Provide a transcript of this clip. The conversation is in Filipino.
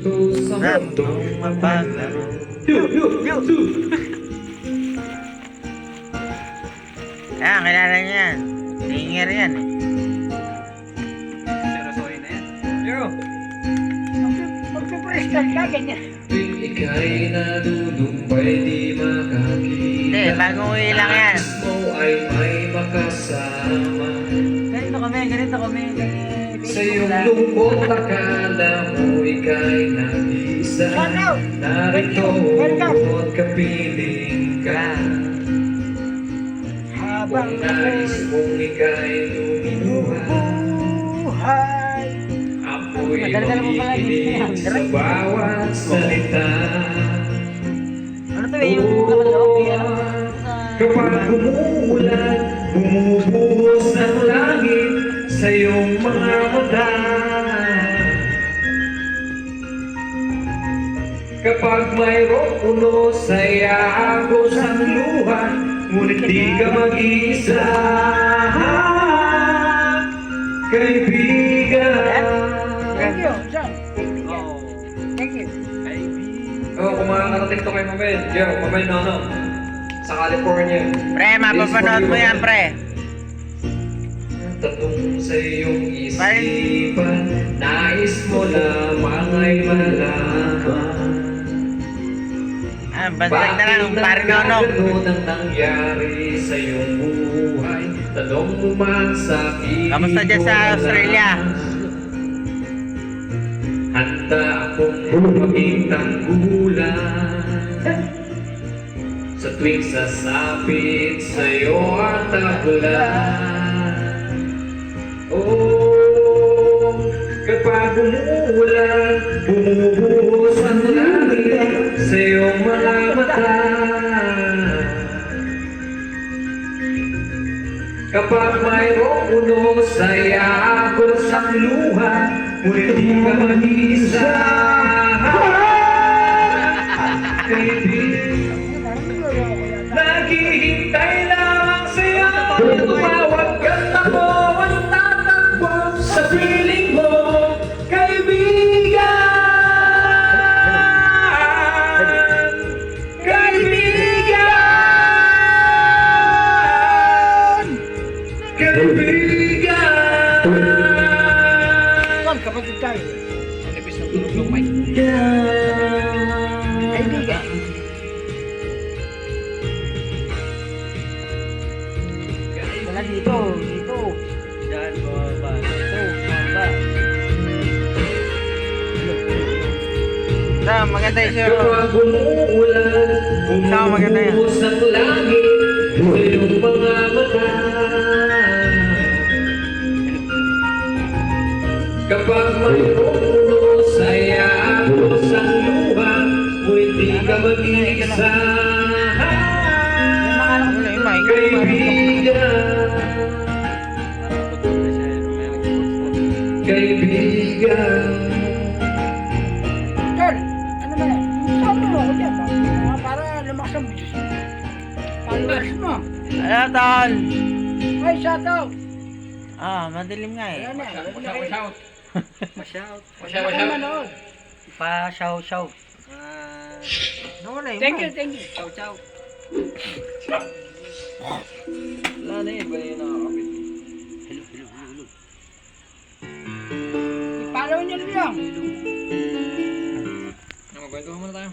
sa mundong mapaglaro. Ah, kilala niya yan. Singer yan eh. Serasoy na yan. Yo! Magpiprestal ka, ganyan. Tuwing ika'y nadudumpay di makakita. Hindi, bagong uwi lang yan. Nais mo ay may makasama. Ganito kami. Sa iyong lungkot akala mo ika'y nag-isa. Narito at kapiling ka. Habang Kung nais mong ika'y lumubuhay, ako'y makikinig sa bawat salita. Ano to yung kakaloob? Kapag umuulan, bumubuhos ng langit sa iyong mga mata. Kapag mayroong unos ay aagos ang luha, ngunit di ka mag-iisa, kaibigan. Thank you, John. Oh, Thank you. baby. Oo, kung makakarating to kay Mamel. Yo, Mamel Nono. Sa California. Pre, mapapanood mo yan, pre. Tatong sa iyong isipan, nais mo lamang ay malaman. Ah, bantag na lang, parang nonong. Bakit ang nangyari sa iyong buhay? Tanong mo man sa akin. Kamusta dyan sa Australia? Handa akong maging tanggulan sa tuwing sasapit sa'yo ang taglan. Oh, kapag umuulan, bumubuhos ang langit sa iyong mga mata. Kapag mayroong unos ay aagos ang luha, ngunit di ka mag-iisa. Kaibigan, naghihintay lamang sa'yo. Tumawag ka ako ang tatakbo sa piling mo, kaibigan. Kaibigan. Kaibigan. John, kapatid tayo. Nipis ng tulog yung mic. Kaibigan. Wala dito. Diyan, baba. Baba. Ah, maganda yung show. Kapag umuulan, maganda yan. bumubuhos ang langit sa iyong mga mata. Kapag mayroong unos ay aagos ang luha, ngunit di ka mag-iisa. Kaibigan, kaibigan. John, ano ba yan? Sabi mo ako dyan. Para lumakas ang business mo. Followers mo. Ano, tol? Ay, shout out. Ah, madilim nga eh. Ayan na. Shout. Shout. Shout. Manood. Pa-shout. Nawala yung Thank mic. you, thank you. Chow. Wala na yun. Ba yung nakakapit? Hello. I-follow nyo lang. Magkwento muna tayo.